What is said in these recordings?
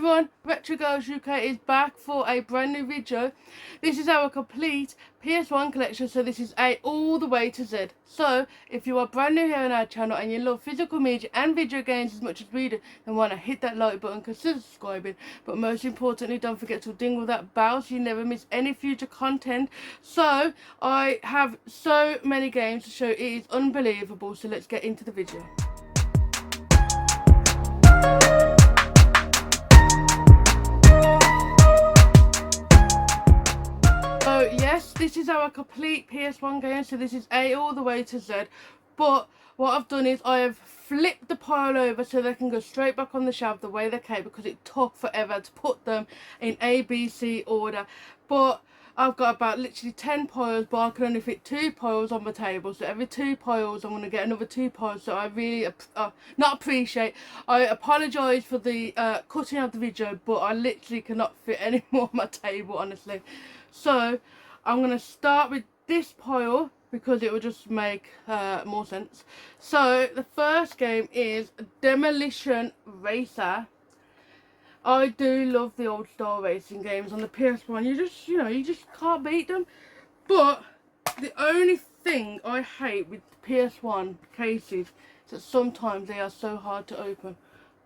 everyone, Retro Girls UK is back for a brand new video. This is our complete PS1 collection, so this is A all the way to Z. So, if you are brand new here on our channel and you love physical media and video games as much as we do, then why not hit that like button, consider subscribing, but most importantly don't forget to dingle that bell so you never miss any future content. So, I have so many games to show, it is unbelievable, so let's get into the video. So yes, this is our complete PS1 game, so this is A all the way to Z, but what I've done is I have flipped the pile over so they can go straight back on the shelf the way they came, because it took forever to put them in A, B, C order. But I've got about literally 10 piles, but I can only fit 2 piles on my table, so every 2 piles I'm going to get another 2 piles. So I really I apologise for the cutting of the video, but I literally cannot fit any more on my table, honestly. So I'm going to start with this pile because it will just make more sense. So the first game is Demolition Racer. I do love the old style racing games on the PS1. You just can't beat them. But the only thing I hate with the PS1 cases is that sometimes they are so hard to open.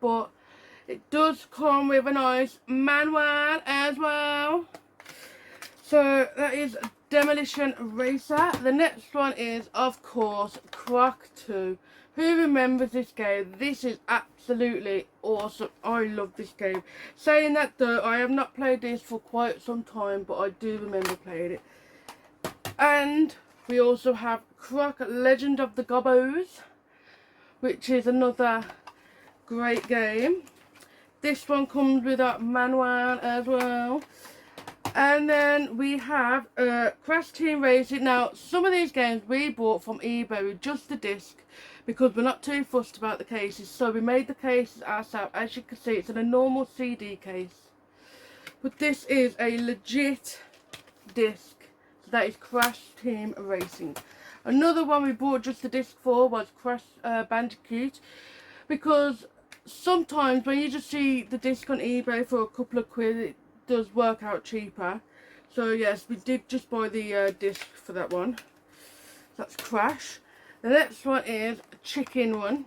But it does come with a nice manual as well. So that is Demolition Racer. The next one is, of course, Croc 2. Who remembers this game? This is absolutely awesome. I love this game. Saying that though, I have not played this for quite some time, but I do remember playing it. And we also have Croc Legend of the Gobbos, which is another great game. This one comes with a manual as well. And then we have Crash Team Racing. Now, some of these games we bought from eBay with just the disc because we're not too fussed about the cases. So we made the cases ourselves. As you can see, it's in a normal CD case. But this is a legit disc. So that is Crash Team Racing. Another one we bought just the disc for was Crash Bandicoot. Because sometimes when you just see the disc on eBay for a couple of quid, it does work out cheaper. So yes, we did just buy the disc for that one. That's Crash. The next one is Chicken Run.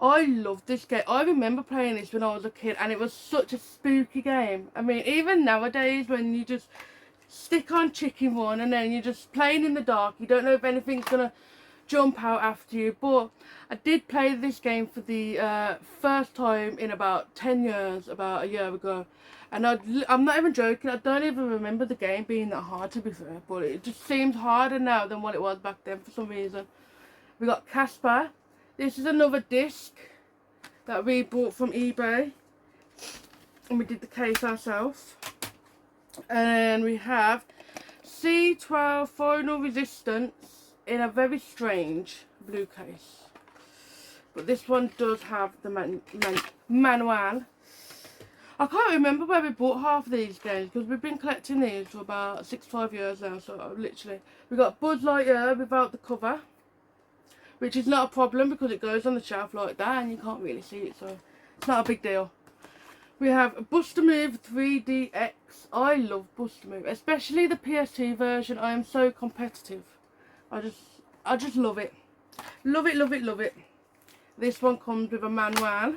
I love this game. I remember playing this when I was a kid, and it was such a spooky game. I mean, even nowadays when you just stick on Chicken Run and then you're just playing in the dark, you don't know if anything's gonna jump out after you. But I did play this game for the first time in about 10 years, about a year ago, and I'm not even joking, I don't even remember the game being that hard, to be fair, but it just seems harder now than what it was back then for some reason. We got Casper. This is another disc that we bought from eBay, and we did the case ourselves. And we have C12 Final Resistance in a very strange blue case, but this one does have the manual. I can't remember where we bought half of these games because we've been collecting these for about 5 years now. So literally, we got Buzz Lightyear without the cover, which is not a problem because it goes on the shelf like that and you can't really see it, so it's not a big deal. We have Buster Move 3DX. I love Buster Move, especially the PS2 version. I am so competitive. I just love it. Love it, love it, love it. This one comes with a manual.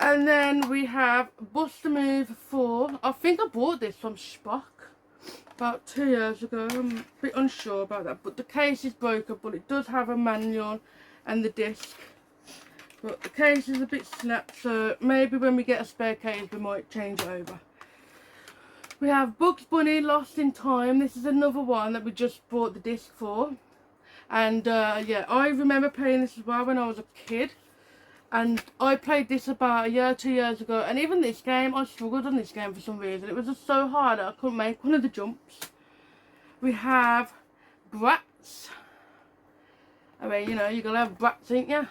And then we have Buster Move 4. I think I bought this from Spock about 2 years ago. I'm a bit unsure about that. But the case is broken, but it does have a manual and the disc. But the case is a bit snapped, so maybe when we get a spare case we might change it over. We have Bugs Bunny Lost in Time. This is another one that we just bought the disc for. And yeah, I remember playing this as well when I was a kid. And I played this about a year, 2 years ago. And even this game, I struggled on this game for some reason. It was just so hard that I couldn't make one of the jumps. We have Bratz. I mean, you know, you're going to have Bratz, ain't you?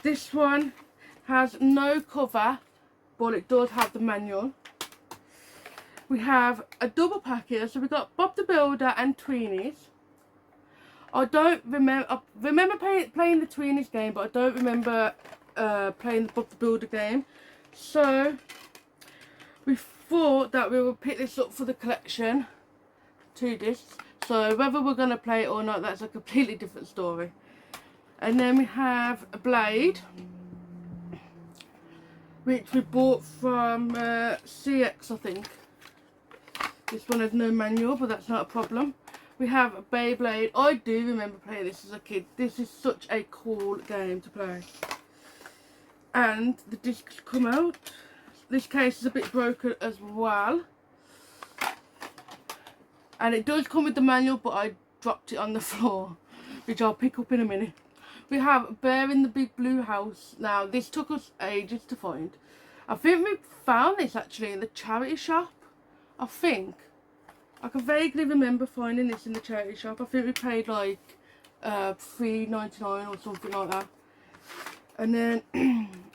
This one has no cover, but it does have the manual. We have a double pack here. So we've got Bob the Builder and Tweenies. I remember playing the Tweenies game, but I don't remember playing the Bob the Builder game. So we thought that we would pick this up for the collection, 2 discs. So whether we're going to play it or not, that's a completely different story. And then we have a Blade, which we bought from CX, I think. This one has no manual, but that's not a problem. We have a Beyblade. I do remember playing this as a kid. This is such a cool game to play. And the discs come out. This case is a bit broken as well. And it does come with the manual, but I dropped it on the floor, which I'll pick up in a minute. We have Bear in the Big Blue House. Now, this took us ages to find. I think we found this actually in the charity shop. I think. I can vaguely remember finding this in the charity shop. I think we paid like $3.99 or something like that. And then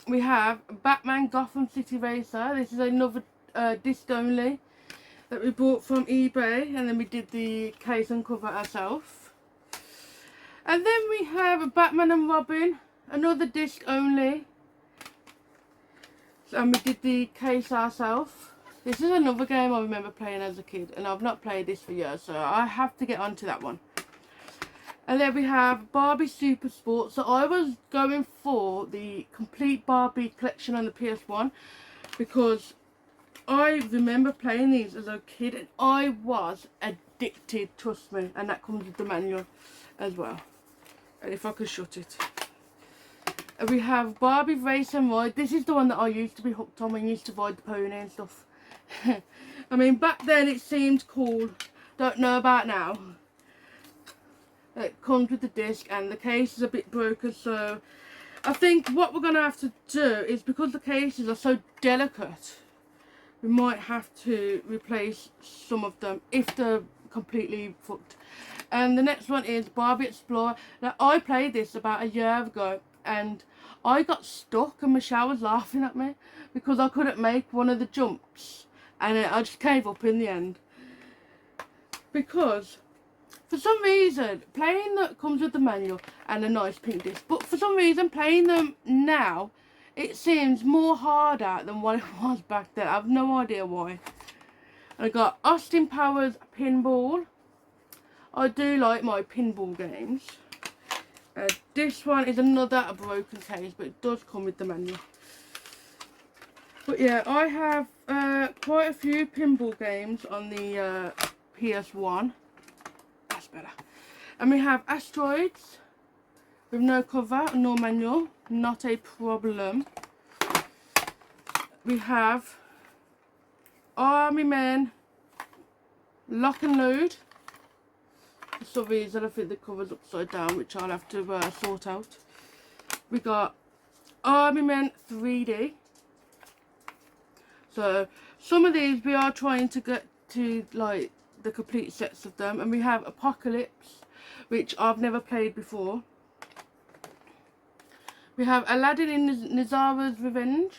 we have Batman Gotham City Racer. This is another disc only that we bought from eBay, and then we did the case and cover ourselves. And then we have Batman and Robin, another disc only, and we did the case ourselves. This is another game I remember playing as a kid, and I've not played this for years, so I have to get onto that one. And then we have Barbie Super Sport. So I was going for the complete Barbie collection on the PS1 because I remember playing these as a kid and I was addicted, trust me. And that comes with the manual as well. And if I could shut it. And we have Barbie Race and Ride. This is the one that I used to be hooked on when I used to ride the pony and stuff. I mean, back then it seemed cool. Don't know about now. It comes with the disc and the case is a bit broken, so I think what we're going to have to do is, because the cases are so delicate, we might have to replace some of them if they're completely fucked. And the next one is Barbie Explorer. Now, I played this about a year ago and I got stuck and Michelle was laughing at me because I couldn't make one of the jumps, and I just gave up in the end. Because for some reason, playing that comes with the manual and a nice pink disc, but for some reason playing them now, it seems more harder than what it was back then. I have no idea why. I got Austin Powers Pinball. I do like my pinball games. This one is another broken case, but it does come with the manual. But yeah, I have quite a few pinball games on the PS1. That's better. And we have Asteroids with no cover, no manual, not a problem. We have Army Men Lock and Load. For some reason I think the cover's upside down, which I'll have to sort out. We got Army Men 3D. So some of these we are trying to get to like the complete sets of them. And we have Apocalypse, which I've never played before. We have Aladdin in Nizara's Revenge.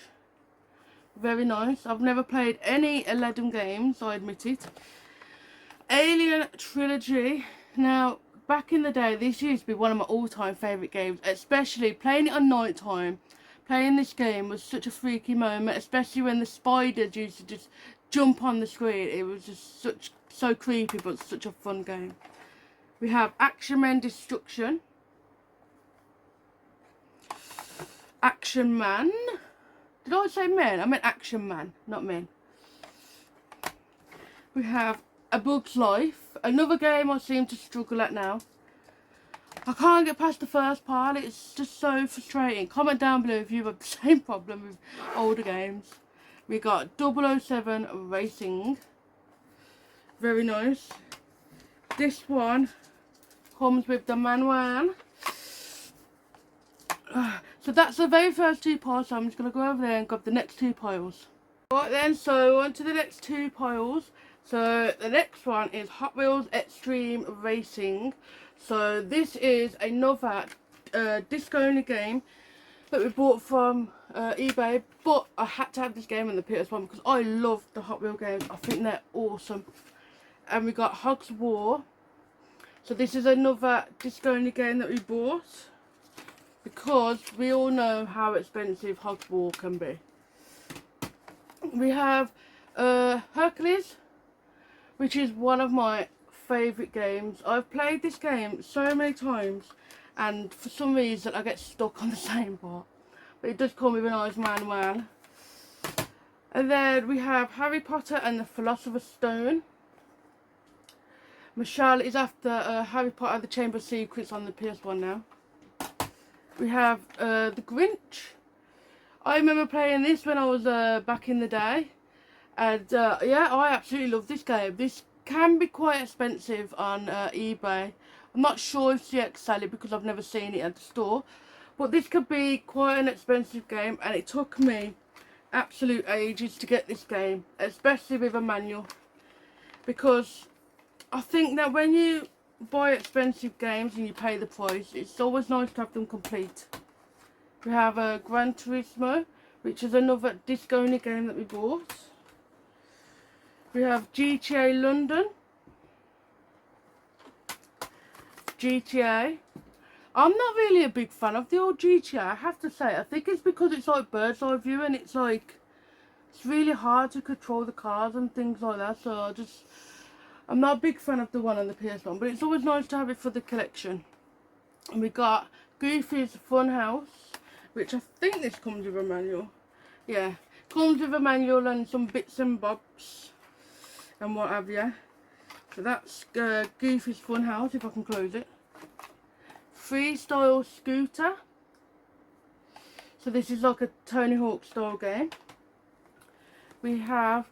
Very nice. I've never played any Aladdin games, I admit it. Alien Trilogy. Now, back in the day, this used to be one of my all-time favourite games, especially playing it on night time. Playing this game was such a freaky moment, especially when the spiders used to just jump on the screen. It was just so creepy, but such a fun game. We have Action Man Destruction. Action Man. Did I say men? I meant Action Man, not men. We have A Bug's Life. Another game I seem to struggle at now. I can't get past the first part. It's just so frustrating. Comment down below if you have the same problem with older games. We got 007 Racing. Very nice. This one comes with the manual. So that's the very first 2 piles. So I'm just going to go over there and grab the next 2 piles. Right then, so on to the next 2 piles. So the next one is Hot Wheels Extreme Racing. So this is another disc only game that we bought from eBay, but I had to have this game on the PS1 because I love the Hot Wheel games. I think they're awesome. And we got Hogs War. So this is another disc only game that we bought because we all know how expensive Hogs War can be. We have Hercules, which is one of my favourite games. I've played this game so many times, and for some reason I get stuck on the same part. But it does come with a nice manual. And then we have Harry Potter and the Philosopher's Stone. Michelle is after Harry Potter and the Chamber of Secrets on the PS1 now. We have The Grinch. I remember playing this when I was back in the day. And yeah, I absolutely love this game. This can be quite expensive on eBay. I'm not sure if CX sell it because I've never seen it at the store. But this could be quite an expensive game, and it took me absolute ages to get this game, especially with a manual. Because I think that when you buy expensive games and you pay the price, it's always nice to have them complete. We have a Gran Turismo, which is another disc-only game that we bought. We have GTA London. GTA. I'm not really a big fan of the old GTA, I have to say. I think it's because it's like bird's eye view, and it's like, it's really hard to control the cars and things like that, so I'm not a big fan of the one on the PS1, but it's always nice to have it for the collection. And we got Goofy's Fun House, which I think this comes with a manual. Yeah, comes with a manual and some bits and bobs and what have you. So that's Goofy's Fun House, if I can close it. Freestyle Scooter. So this is like a Tony Hawk style game. We have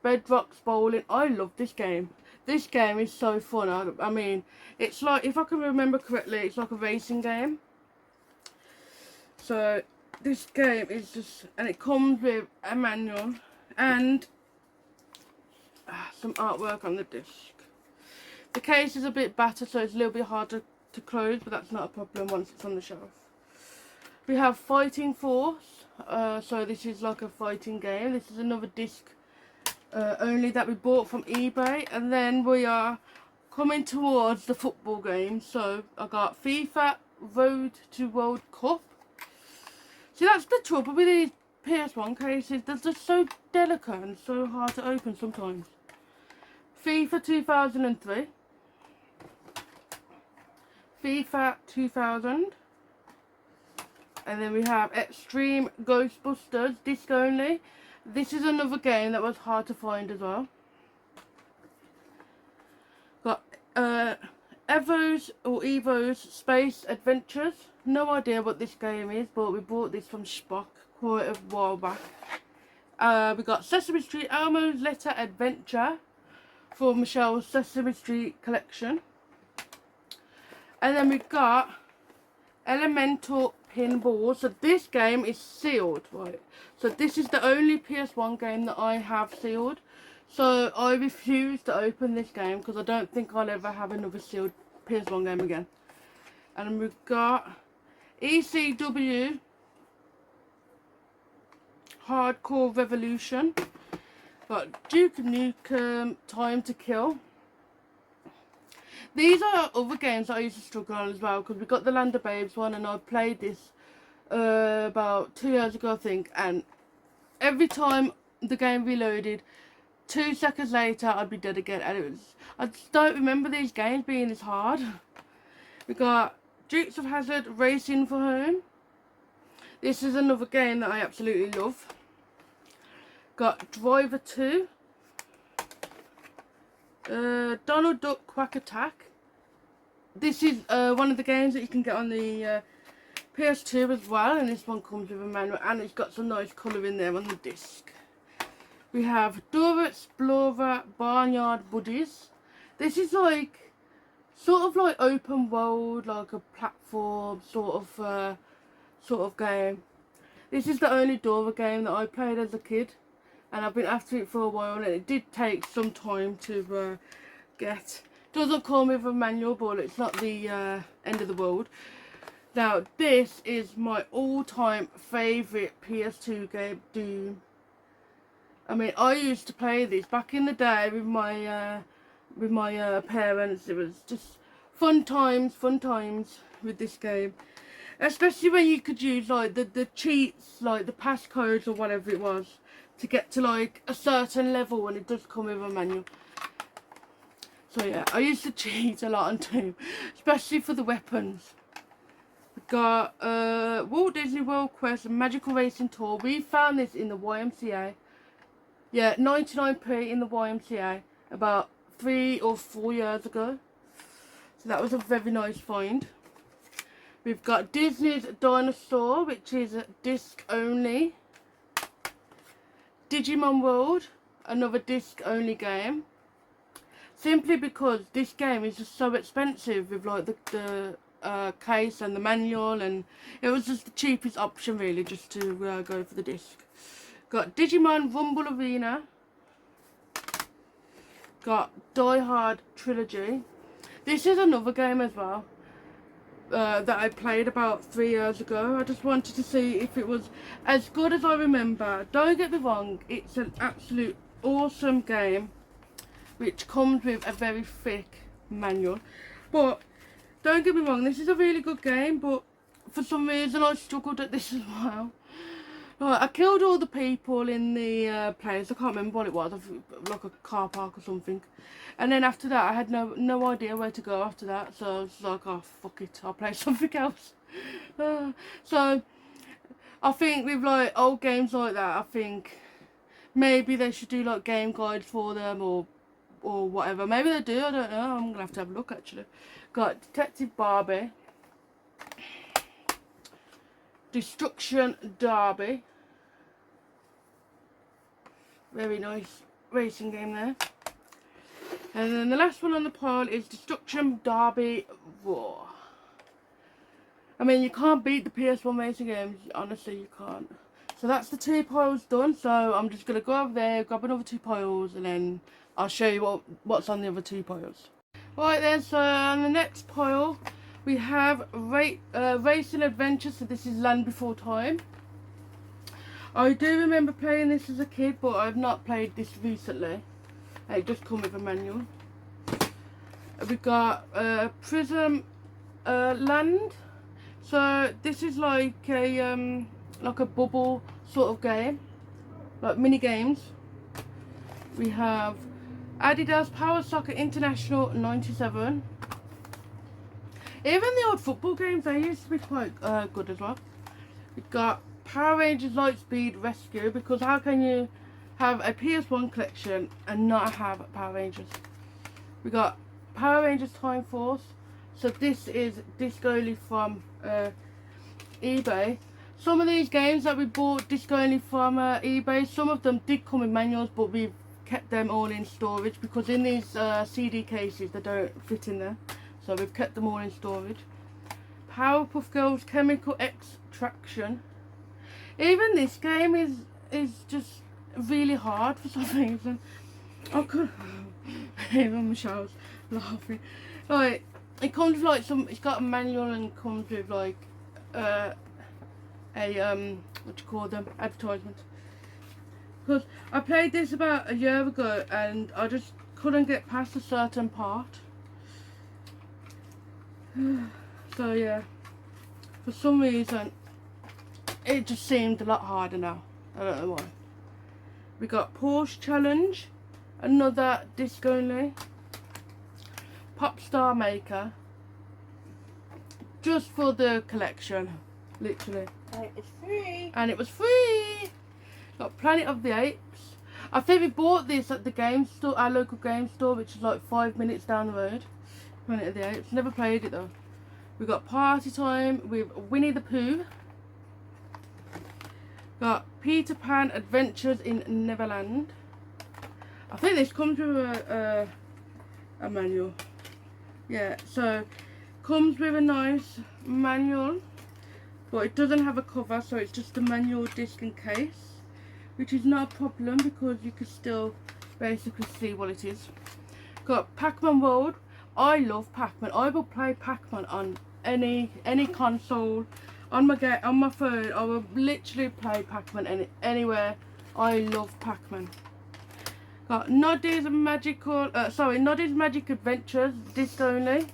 Bedrock's Bowling. I love this game. This game is so fun. I mean, it's like, if I can remember correctly, it's like a racing game. So this game is just, and it comes with a manual and some artwork on the disc. The case is a bit battered, so it's a little bit harder to close, but that's not a problem once it's on the shelf. We have Fighting Force. So this is like a fighting game. This is another disc only that we bought from eBay. And then we are coming towards the football game. So I got FIFA Road to World Cup. See, that's the trouble with these PS1 cases. They're just so delicate and so hard to open sometimes. FIFA 2003. FIFA 2000. And then we have Extreme Ghostbusters, disc only. This is another game that was hard to find as well. Got Evo's Space Adventures. No idea what this game is, but we bought this from Spock quite a while back. We got Sesame Street Elmo's Letter Adventure for Michelle's Sesame Street collection. And then we got Elemental Pinball. So this game is sealed, right? So this is the only PS1 game that I have sealed. So I refuse to open this game because I don't think I'll ever have another sealed PS1 game again. And we've got ECW Hardcore Revolution. Got Duke Nukem Time to Kill. These are other games that I used to struggle on as well, because we got the Land of Babes one, and I played this about 2 years ago, I think, and every time the game reloaded, 2 seconds later I'd be dead again, and I just don't remember these games being this hard. We got Dukes of Hazzard Racing for Home. This is another game that I absolutely love. Got Driver 2. Donald Duck Quack Attack. This is one of the games that you can get on the PS2 as well, and this one comes with a manual, and it's got some nice colour in there on the disc. We have Dora Explorer Barnyard Buddies. This is like sort of like open world, like a platform sort of game. This is the only Dora game that I played as a kid, and I've been after it for a while, and it did take some time to get. Doesn't come with a manual, but it's not the end of the world. Now this is my all-time favourite PS2 game, Doom. I mean, I used to play this back in the day with my parents. It was just fun times with this game. Especially when you could use like the cheats, like the passcodes or whatever it was, to get to like a certain level, and it does come with a manual. So yeah, I used to cheat a lot on Doom, especially for the weapons. We got Walt Disney World Quest Magical Racing Tour. We found this in the YMCA. Yeah, 99p in the YMCA about 3 or 4 years ago. So that was a very nice find. We've got Disney's Dinosaur, which is disc only. Digimon World, another disc only game. Simply because this game is just so expensive with like the case and the manual, and it was just the cheapest option really, just to go for the disc. Got Digimon Rumble Arena. Got Die Hard Trilogy. This is another game as well that I played about 3 years ago. I just wanted to see if it was as good as I remember. Don't get me wrong, it's an absolute awesome game, which comes with a very thick manual. But don't get me wrong, this is a really good game, but for some reason I struggled at this as well. Like, I killed all the people in the place. I can't remember what it was, like a car park or something. And then after that I had no idea where to go after that, so I was like, oh fuck it, I'll play something else. So I think with like old games like that, I think maybe they should do like game guides for them, or whatever. Maybe they do, I don't know. I'm gonna have a look actually. Got Detective Barbie, Destruction Derby, very nice racing game there. And then the last one on the pile is Destruction Derby Raw. I mean, you can't beat the PS1 racing games, honestly you can't. So that's the 2 piles done, so I'm just going to go over there, grab another 2 piles, and then I'll show you what's on the other 2 piles. Right then, so on the next pile we have Racing Adventure, so this is Land Before Time. I do remember playing this as a kid, but I've not played this recently. It does come with a manual. We've got Prism Land. So this is like a bubble sort of game, like mini games. We have Adidas Power Soccer International 97. Even the old football games, they used to be quite good as well. We've got Power Rangers Lightspeed Rescue, because how can you have a PS1 collection and not have Power Rangers? We got Power Rangers Time Force. So this is disc only from eBay. Some of these games that we bought disc only from eBay, some of them did come with manuals, but we've kept them all in storage because in these CD cases they don't fit in there. So we've kept them all in storage. Powerpuff Girls Chemical Extraction. Even this game is just really hard for some reason. I could even Michelle's laughing. Like, it comes with like it's got a manual and comes with like what do you call them, advertisement. Because I played this about a year ago and I just couldn't get past a certain part. So yeah, for some reason it just seemed a lot harder now. I don't know why. We got Porsche Challenge, another disc only. Popstar Maker, just for the collection, literally. And it was free. And it was free. Got Planet of the Apes. I think we bought this at the game store, our local game store, which is like 5 minutes down the road. Planet of the Apes. Never played it though. We got Party Time with Winnie the Pooh. Got Peter Pan Adventures in Neverland. I think this comes with a manual. Yeah, so comes with a nice manual, but it doesn't have a cover, so it's just a manual disc and case, which is not a problem because you can still basically see what it is. Got Pac-Man World. I love Pac-Man. I will play Pac-Man on any console. On my phone, I will literally play Pac-Man anywhere. I love Pac-Man. Got Noddy's Magic Adventures, disc only.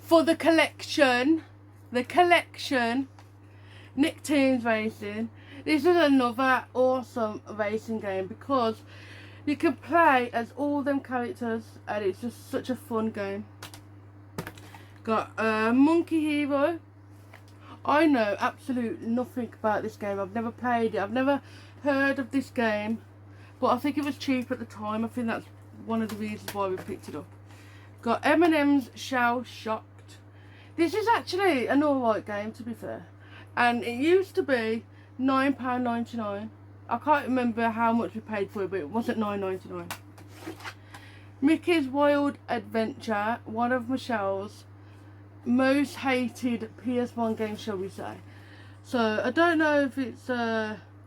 For the collection, the collection, Nicktoons Racing. This is another awesome racing game because you can play as all them characters and it's just such a fun game. Got Monkey Hero. I know absolutely nothing about this game. I've never played it. I've never heard of this game, but I think it was cheap at the time. I think that's one of the reasons why we picked it up. Got M&M's Shell Shocked. This is actually an alright game, to be fair, and it used to be £9.99. I can't remember how much we paid for it, but it wasn't £9.99. Mickey's Wild Adventure, one of Michelle's most hated PS1 games, shall we say. So I don't know if it's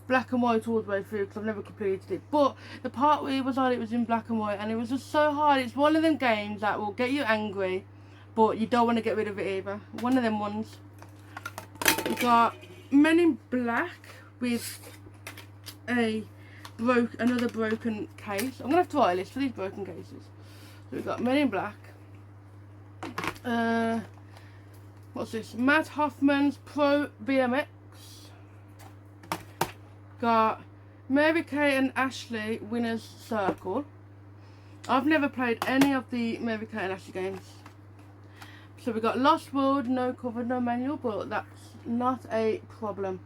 black and white all the way through because I've never completed it, but the part where it was on, it was in black and white and it was just so hard. It's one of them games that will get you angry, but you don't want to get rid of it either. One of them ones. We got Men in Black with another broken case. I'm gonna have to write a list for these broken cases. So we've got Men in Black. What's this? Matt Hoffman's Pro BMX. Got Mary Kay and Ashley Winner's Circle. I've never played any of the Mary Kay and Ashley games. So we got Lost World, no cover, no manual, but that's not a problem.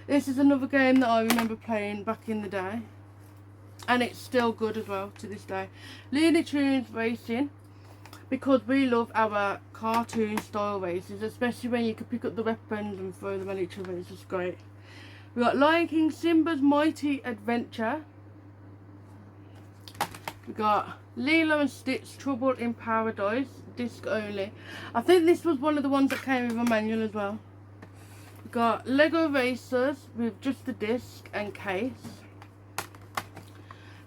This is another game that I remember playing back in the day, and it's still good as well to this day. Looney Tunes Racing, because we love our cartoon style races, especially when you can pick up the weapons and throw them at each other. It's just great. We got Lion King Simba's Mighty Adventure. We got Lilo and Stitch Trouble in Paradise, disc only. I think this was one of the ones that came with a manual as well. We got Lego Racers with just the disc and case.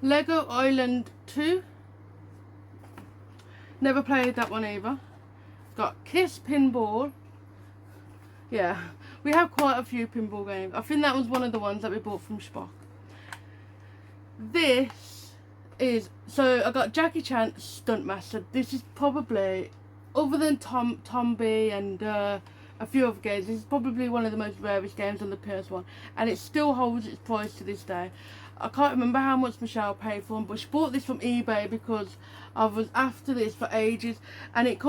Lego Island 2. Never played that one either. Got Kiss Pinball. Yeah, we have quite a few pinball games. I think that was one of the ones that we bought from Spock. This is, so I got Jackie Chan Stuntmaster. This is probably, other than Tom B and a few other games, this is probably one of the most rarest games on the PS1, and it still holds its price to this day. I can't remember how much Michelle paid for them, but she bought this from eBay because I was after this for ages, and it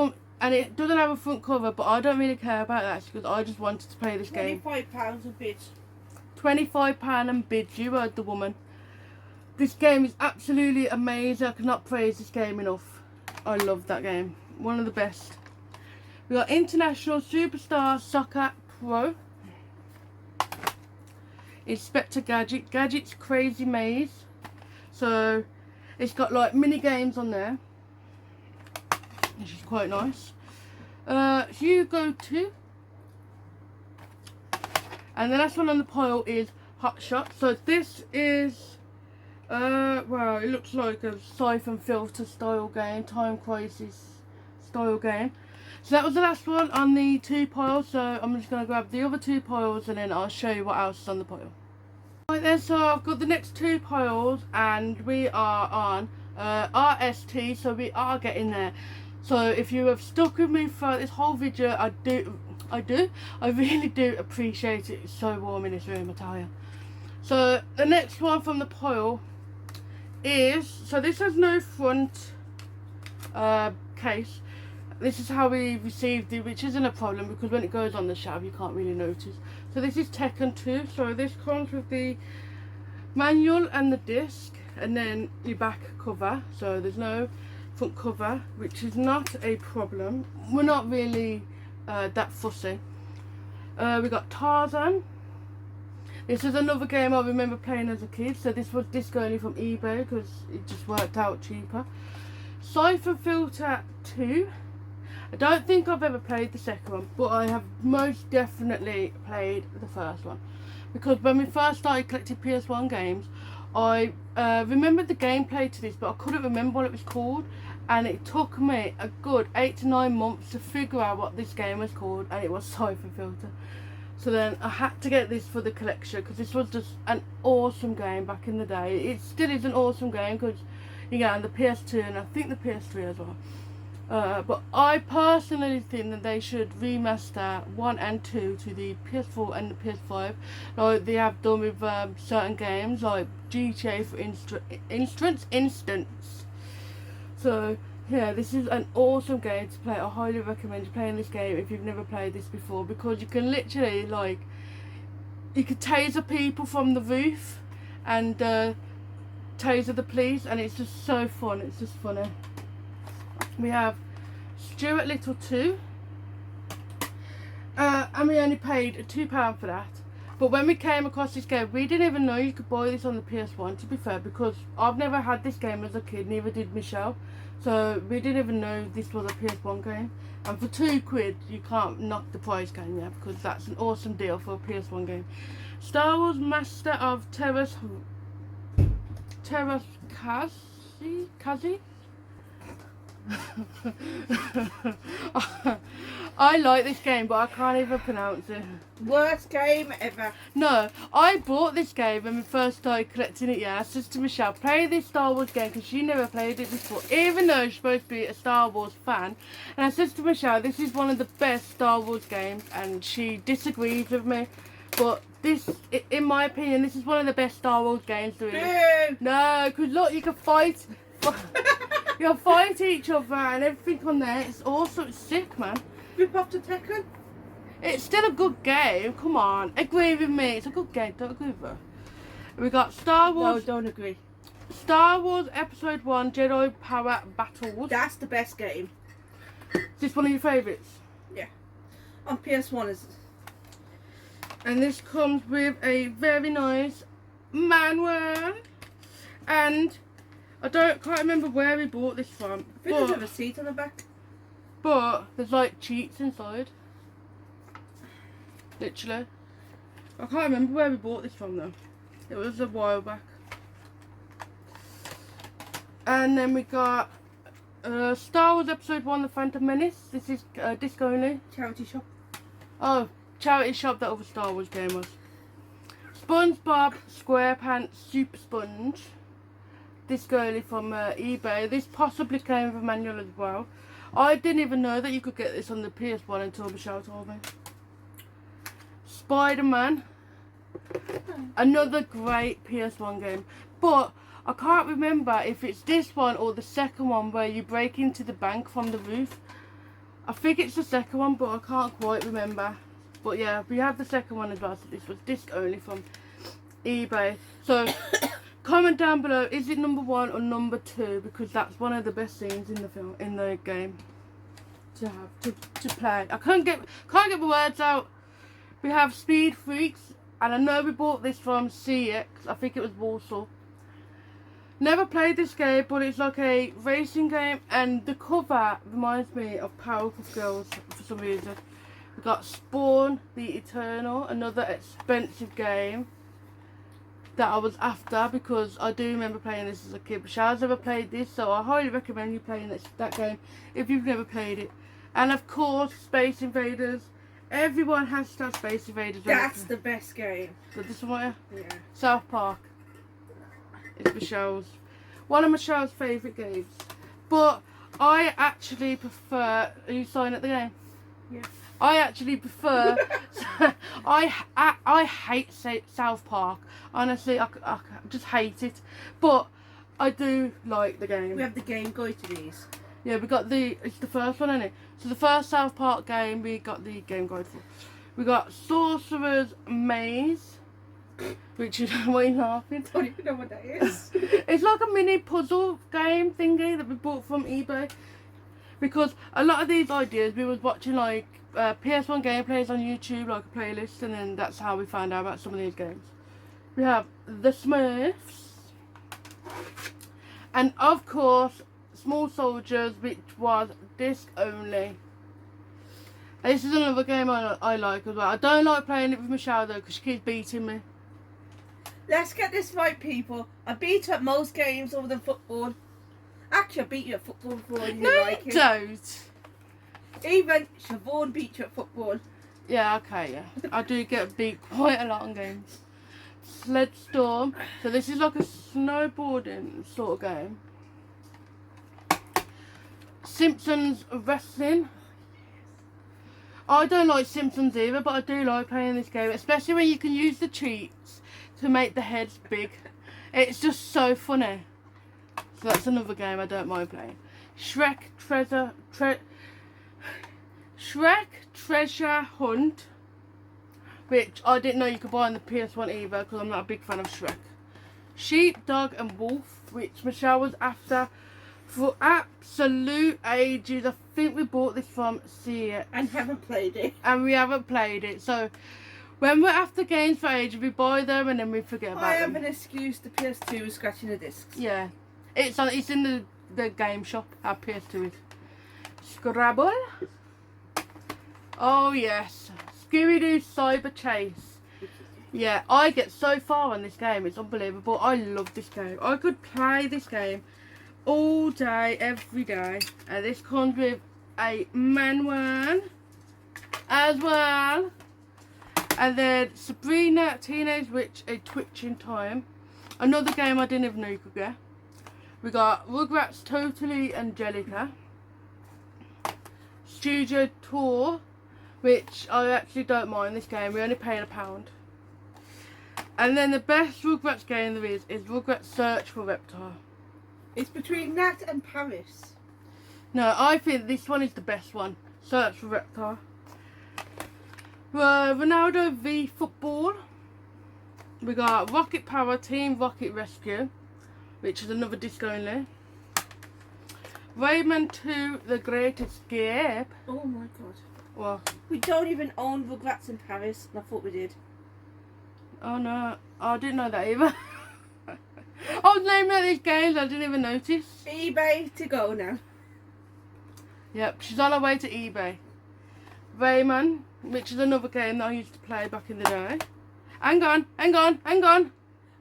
doesn't have a front cover, but I don't really care about that because I just wanted to play this game. £25 a bid. £25 and bid, you heard the woman. This game is absolutely amazing. I cannot praise this game enough. I love that game. One of the best. We got International Superstar Soccer Pro. Inspector Gadget's Crazy Maze. So it's got like mini games on there, which is quite nice. Hugo 2. And the last one on the pile is Hot Shot. So this is well, it looks like a Siphon Filter style game, Time Crisis style game. So that was the last one on the 2 piles, so I'm just going to grab the other 2 piles and then I'll show you what else is on the pile. Right then, so I've got the next 2 piles and we are on RST, so we are getting there. So if you have stuck with me for this whole video, I really do appreciate it. It's so warm in this room, I tell you. So the next one from the pile is, so this has no front case. This is how we received it, which isn't a problem because when it goes on the shelf you can't really notice. So this is Tekken 2. So this comes with the manual and the disc and then your back cover. So there's no front cover, which is not a problem. We're not really that fussy. We got Tarzan. This is another game I remember playing as a kid. So this was disc only from eBay because it just worked out cheaper. Siphon Filter 2. I don't think I've ever played the second one, but I have most definitely played the first one. Because when we first started collecting PS1 games, I remembered the gameplay to this, but I couldn't remember what it was called. And it took me a good 8 to 9 months to figure out what this game was called, and it was Siphon Filter. So then I had to get this for the collection, because this was just an awesome game back in the day. It still is an awesome game, because you get on the PS2 and I think the PS3 as well. But I personally think that they should remaster 1 and 2 to the PS4 and the PS5, like they have done with certain games like GTA for instance. So yeah, this is an awesome game to play. I highly recommend you playing this game if you've never played this before, because you can literally like, you could taser people from the roof and taser the police, and it's just so fun. It's just funny. We have Stuart Little 2, and we only paid £2 for that. But when we came across this game, we didn't even know you could buy this on the PS1, to be fair, because I've never had this game as a kid, neither did Michelle. So we didn't even know this was a PS1 game. And for £2 you can't knock the price, can you? Because that's an awesome deal for a PS1 game. Star Wars Master of Terrace Kazi? I like this game, but I can't even pronounce it. Worst game ever. No, I bought this game when we first started collecting it. Yeah, I said to Michelle, play this Star Wars game, because she never played it before, even though she's supposed to be a Star Wars fan. And I said to Michelle, this is one of the best Star Wars games, and she disagrees with me. But this, in my opinion, this is one of the best Star Wars games there is. No, because look, you can fight. You'll fight each other and everything on there. It's awesome. It's sick, man. Rip off the Tekken. It's still a good game. Come on, agree with me. It's a good game. Don't agree with her. We got Star Wars. No, don't agree. Star Wars Episode 1 Jedi Power Battles. That's the best game. Is this one of your favourites? Yeah. On PS1 is. And this comes with a very nice manual. And I can't remember where we bought this from. I think there's a receipt on the back. But there's like cheats inside. Literally. I can't remember where we bought this from though. It was a while back. And then we got Star Wars Episode 1 The Phantom Menace. This is disc only. Charity shop. Oh, charity shop, that other Star Wars game was. SpongeBob SquarePants Super Sponge. This girly from eBay. This possibly came with a manual as well. I didn't even know that you could get this on the PS1 until Michelle told me. Spider-Man. Another great PS1 game. But I can't remember if it's this one or the second one where you break into the bank from the roof. I think it's the second one, but I can't quite remember. But yeah, we have the second one as well. So this was disc only from eBay. So comment down below, is it number 1 or number 2? Because that's one of the best scenes in the film, in the game, to have to play. I can't get my words out. We have Speed Freaks, and I know we bought this from CX. I think it was Warsaw. Never played this game, but it's like a racing game, and the cover reminds me of Powerpuff Girls for some reason. We got Spawn the Eternal, another expensive game that I was after, because I do remember playing this as a kid. Michelle's never played this, so I highly recommend you playing that game if you've never played it. And of course, Space Invaders. Everyone has to have Space Invaders. That's the best game. But this one, Yeah. South Park. It's Michelle's. One of Michelle's favourite games. But I actually prefer. Are you signing at the game? Yeah. I actually prefer. I hate South Park. Honestly, I just hate it. But I do like the game. We have the game guide to these. Yeah, we got it's the first one, isn't it? So the first South Park game we got the game guide for. We got Sorcerer's Maze, which is why you're laughing. I don't even know what that is. It's like a mini puzzle game thingy that we bought from eBay. Because a lot of these ideas, we was watching like PS1 gameplays on YouTube, like a playlist, and then that's how we found out about some of these games. We have The Smurfs, and of course Small Soldiers, which was disc only. And this is another game I like as well. I don't like playing it with Michelle though, because she keeps beating me. Let's get this right, people. I beat you at most games other than football. Actually, I beat you at football before and you No, like you it. don't. Even Siobhan beat you at football. Yeah, okay, yeah. I do get beat quite a lot on games. Sled Storm. So this is like a snowboarding sort of game. Simpsons Wrestling. I don't like Simpsons either, but I do like playing this game, especially when you can use the cheats to make the heads big. It's just so funny. So that's another game I don't mind playing. Shrek Treasure Hunt, which I didn't know you could buy on the PS1 either, because I'm not a big fan of Shrek. Sheep, Dog and Wolf, which Michelle was after for absolute ages. I think we bought this from CX. And haven't played it. And we haven't played it. So when we're after games for ages, we buy them and then we forget about them. I have an excuse. The PS2 is scratching the discs. Yeah. It's in the game shop. Our PS2 is. Scrabble. Oh yes. Scooby-Doo Cyber Chase. Yeah, I get so far on this game. It's unbelievable. I love this game. I could play this game all day, every day. And this comes with a manual as well. And then Sabrina Teenage Witch, A Twitch in Time. Another game I didn't even know you could get. We got Rugrats Totally Angelica. Studio Tour, which I actually don't mind this game. We only paid £1. And then the best Rugrats game there is Rugrats Search for Reptar. It's between that and Paris. No, I think this one is the best one. Search for Reptar. Ronaldo v Football. We got Rocket Power Team Rocket Rescue, which is another disc only. Rayman 2 The Great Escape. Oh my god. What? We don't even own Rugrats in Paris, and I thought we did. Oh no, I didn't know that either. I was naming out these games, I didn't even notice. eBay to go now. Yep, she's on her way to eBay. Rayman, which is another game that I used to play back in the day. Hang on.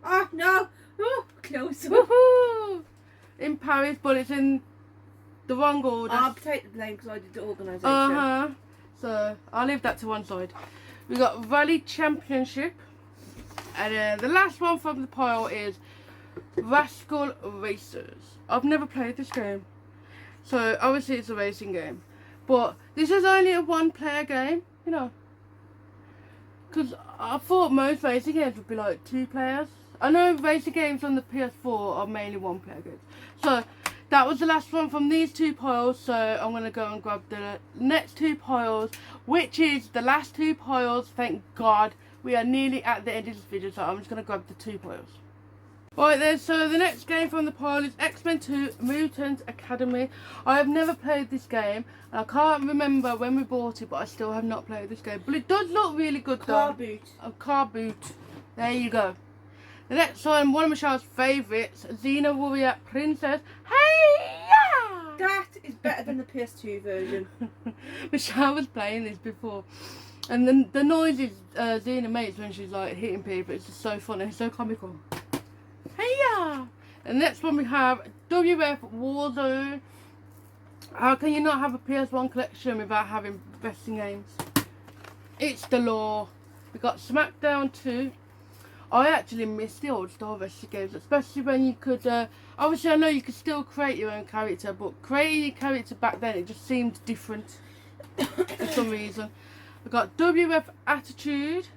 Oh no! Oh, close. Woohoo! In Paris, but it's in the wrong order. I'll take the blame because I did the organisation. Uh-huh. So, I'll leave that to one side. We got Rally Championship. And the last one from the pile is Rascal Racers. I've never played this game. So, obviously it's a racing game. But this is only a one-player game, you know. Because I thought most racing games would be like 2 players. I know racing games on the PS4 are mainly 1-player games. So, that was the last one from these 2 piles. So, I'm going to go and grab the next 2 piles. Which is the last 2 piles, thank God. We are nearly at the end of this video, so I'm just going to grab the 2 piles. Right then, so the next game from the pile is X-Men 2 Mutant Academy. I have never played this game, and I can't remember when we bought it, but I still have not played this game. But it does look really good though. Car boot. A car boot. There you go. The next one of Michelle's favourites, Xena Warrior Princess. Hey-ya! That is better than the PS2 version. Michelle was playing this before. And the noises Xena makes when she's like hitting people, it's just so funny, so comical. Hey-ya! And next one we have WF Warzone. How can you not have a PS1 collection without having wrestling games? It's the law. We got SmackDown 2. I actually miss the old style wrestling games, especially when you could, obviously I know you could still create your own character, but creating your character back then, it just seemed different for some reason. We've got WF Attitude.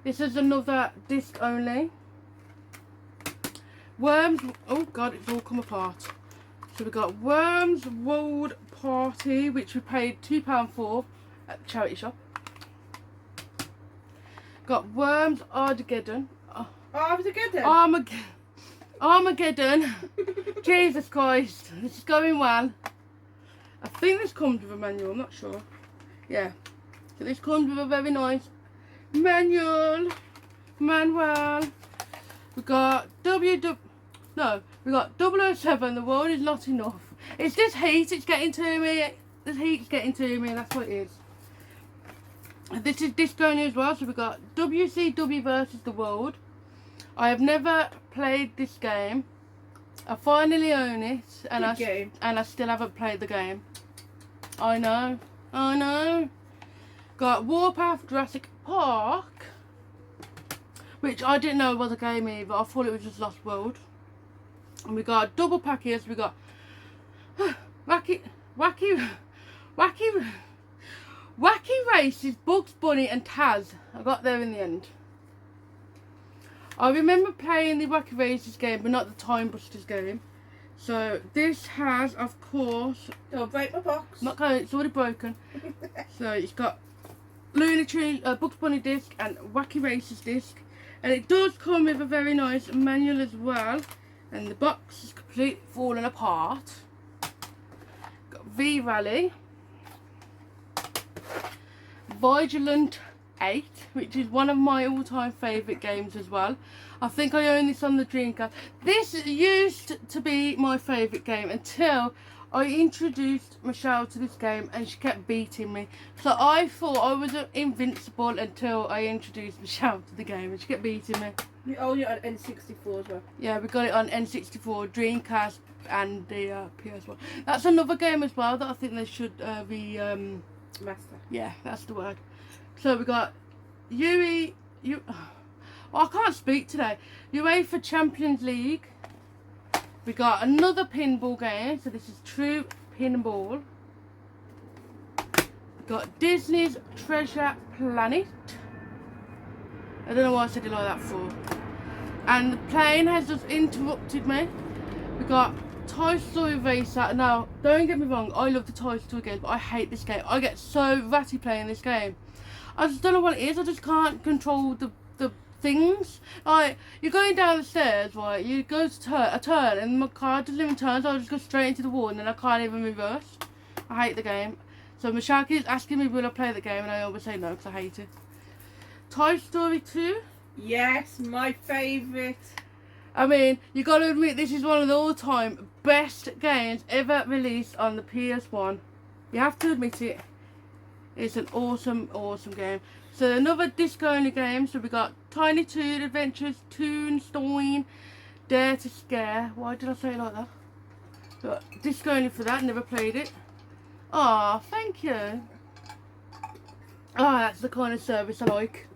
This is another disc only. Worms, oh god, it's all come apart. So we've got Worms World Party, which we paid £2 for at the charity shop. Got Worms Armageddon. Armageddon. Jesus Christ, this is going well. I think this comes with a manual, I'm not sure. Yeah, so this comes with a very nice manual. We got we got 007, The World Is Not Enough. It's this heat, it's getting to me. This heat's getting to me, that's what it is. This is disc only as well, so we've got WCW versus the World. I have never played this game. I finally own it, and I still haven't played the game. I know. Got Warpath Jurassic Park, which I didn't know was a game either. I thought it was just Lost World. And we got a double pack here, so we got Wacky, wacky, wacky races. Bugs Bunny and Taz. I got there in the end. I remember playing the Wacky Races game, but not the Time Busters game. So this has, of course, Don't break my box. not going. It's already broken. So it's got Looney Tunes, Bugs Bunny disc and Wacky Races disc, and it does come with a very nice manual as well. And the box is completely falling apart. Got V Rally, Vigilant 8, which is one of my all-time favourite games as well. I think I own this on the Dreamcast. This used to be my favourite game until I introduced Michelle to this game and she kept beating me. So I thought I was invincible until I introduced Michelle to the game and she kept beating me. You own it on N64 as well. Yeah, we got it on N64, Dreamcast and the PS1. That's another game as well that I think they should Master. yeah, that's the word. So we got I can't speak today. UEFA Champions League. We got another pinball game. So this is True Pinball. We got Disney's Treasure Planet. I don't know why I said it like that for. And the plane has just interrupted me. We got Toy Story Racer. Now, don't get me wrong, I love the Toy Story games, but I hate this game. I get so ratty playing this game. I just don't know what it is. I just can't control the things. Like, you're going down the stairs, right? You go to a turn, and my car doesn't even turn, so I just go straight into the wall, and then I can't even reverse. I hate the game. So Michelle keeps asking me will I play the game, and I always say no because I hate it. Toy Story 2. Yes, my favourite. I mean, you got to admit this is one of the all-time best games ever released on the PS1. You have to admit it. It's an awesome, awesome game. So another disc-only game. So we got Tiny Toon Adventures, Toonstein, Dare to Scare. Why did I say it like that? But disc-only for that. Never played it. Ah, thank you. Ah, that's the kind of service I like.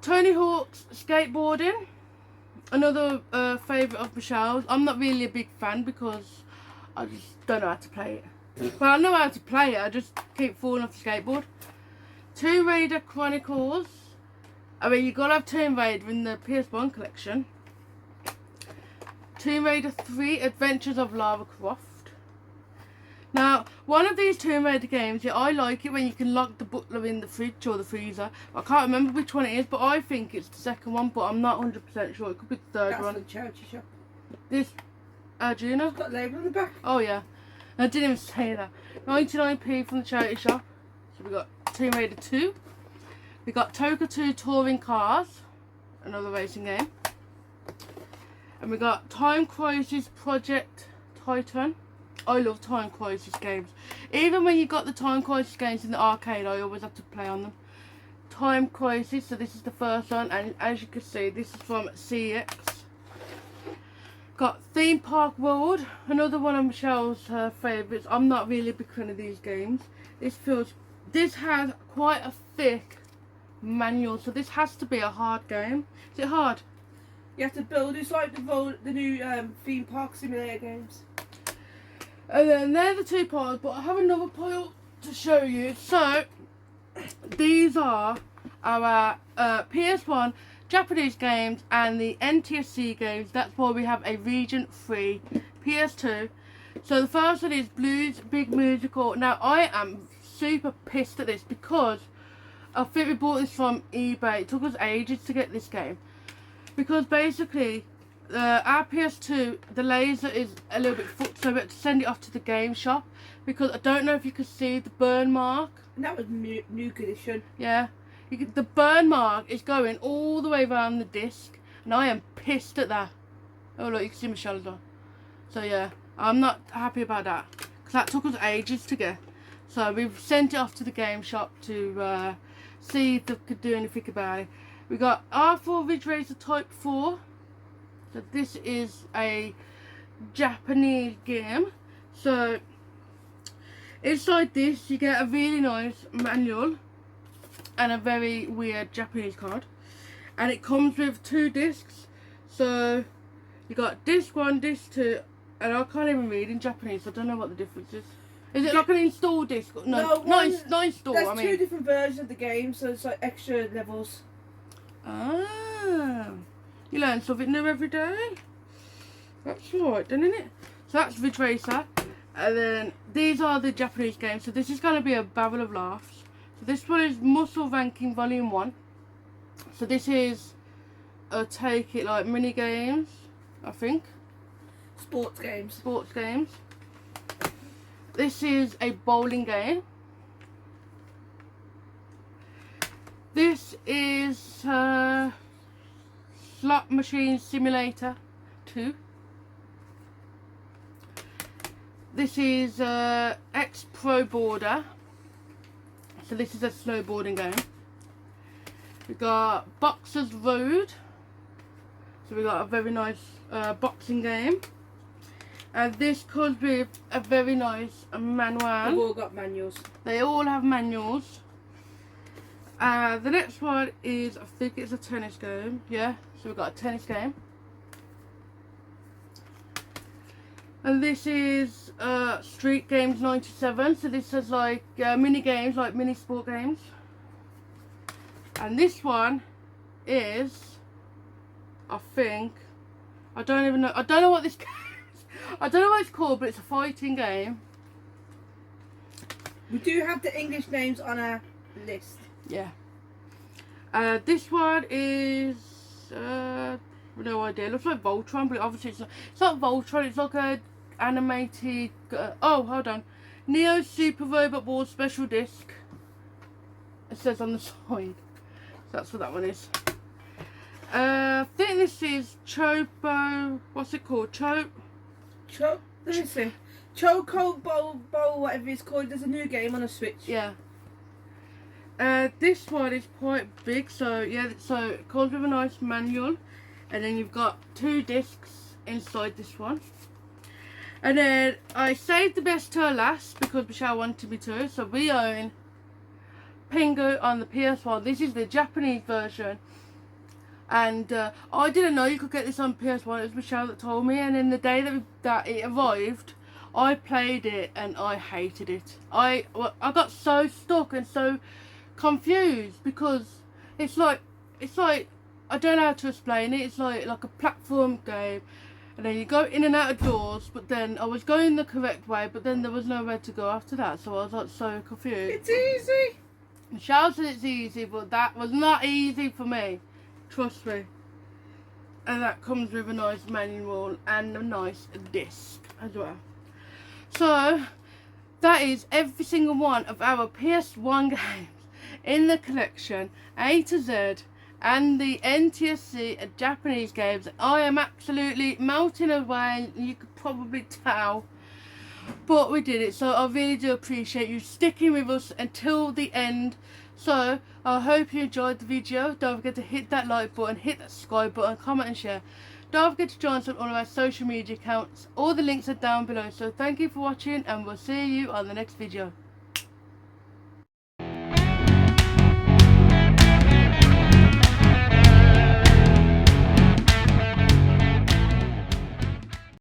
Tony Hawk's Skateboarding. Another favourite of Michelle's. I'm not really a big fan because I just don't know how to play it. Well, I know how to play it, I just keep falling off the skateboard. Tomb Raider Chronicles. I mean, you gotta have Tomb Raider in the PS1 collection. Tomb Raider 3 Adventures of Lara Croft. Now, one of these Tomb Raider games, yeah, I like it when you can lock the butler in the fridge or the freezer. I can't remember which one it is, but I think it's the second one, but I'm not 100% sure. It could be the third That's one. the charity shop. This, Arjuna? Got a label on the back. Oh, yeah. I didn't even say that. 99p from the charity shop. So we got Tomb Raider 2. We got Toka 2 Touring Cars. Another racing game. And we got Time Crisis Project Titan. I love Time Crisis games. Even when you got the Time Crisis games in the arcade, I always have to play on them. Time Crisis, so this is the first one, and as you can see, this is from CX. Got Theme Park World, another one of Michelle's favourites. I'm not really a big fan of these games. This has quite a thick manual, so this has to be a hard game. Is it hard? You have to build. It's like the new theme park simulator games. And then they're the two piles, but I have another pile to show you. So, these are our PS1 Japanese games and the NTSC games. That's why we have a region 3 PS2. So the first one is Blues Big Musical. Now, I am super pissed at this because I think we bought this from eBay. It took us ages to get this game. Because basically, our PS2, the laser is a little bit fucked, so we had to send it off to the game shop because I don't know if you could see the burn mark. And that was new condition. Yeah, the burn mark is going all the way around the disc, and I am pissed at that. Oh look, you can see my shoulder. So yeah, I'm not happy about that because that took us ages to get. So we've sent it off to the game shop to see if they could do anything about it. We got R4 Ridge Racer Type 4. So this is a Japanese game. So inside this you get a really nice manual and a very weird Japanese card. And it comes with 2 discs. So you got disc 1, disc 2 And I can't even read in Japanese, so I don't know what the difference is. Is it like an install disc? No, not install. There's I mean, two different versions of the game, so it's like extra levels. Ah, you learn something new every day. That's right, then, isn't it? So that's Ridge Racer. And then these are the Japanese games. So this is going to be a barrel of laughs. So this one is Muscle Ranking Volume 1. So this is, take it like mini games, I think. Sports games. Sports games. This is a bowling game. This is Slot Machine Simulator 2. This is X-Pro Boarder. So this is a snowboarding game. We've got Boxers Road. So we've got a very nice boxing game. And this comes with a very nice manual. They've all got manuals. They all have manuals. The next one is, I think it's a tennis game. Yeah, so we've got a tennis game. And this is Street Games 97. So this has like mini games, like mini sport games. And this one is, I think, I don't even know. I don't know what this game is. I don't know what it's called, but it's a fighting game. We do have the English names on our list. Yeah. This one is no idea. It looks like Voltron, but obviously it's not Voltron. It's like a animated. Oh, hold on. Neo Super Robot Wars Special Disc. It says on the side. So that's what that one is. I think this is Chopo. What's it called? Let me see. Choco Bowl, whatever it's called. There's a new game on a Switch. Yeah. This one is quite big, so yeah, so it comes with a nice manual, and then you've got 2 discs inside this one. And then I saved the best to last because Michelle wanted me to, so we own Pingu on the PS1. This is the Japanese version, and I didn't know you could get this on PS1. It was Michelle that told me, and then the day that it arrived, I played it and I hated it. I got so stuck and so confused because it's like I don't know how to explain it. It's like a platform game, and then you go in and out of doors. But then I was going the correct way, but then there was nowhere to go after that, so I was like so confused. It's easy. Michelle said it's easy, but that was not easy for me. Trust me. And that comes with a nice manual and a nice disc as well. So that is every single one of our PS1 games in the collection, A to Z, and the NTSC Japanese games. I am absolutely melting away, you could probably tell, but we did it. So I really do appreciate you sticking with us until the end. So I hope you enjoyed the video. Don't forget to hit that like button, hit that subscribe button, comment and share. Don't forget to join us on all of our social media accounts. All the links are down below. So thank you for watching, and we'll see you on the next video.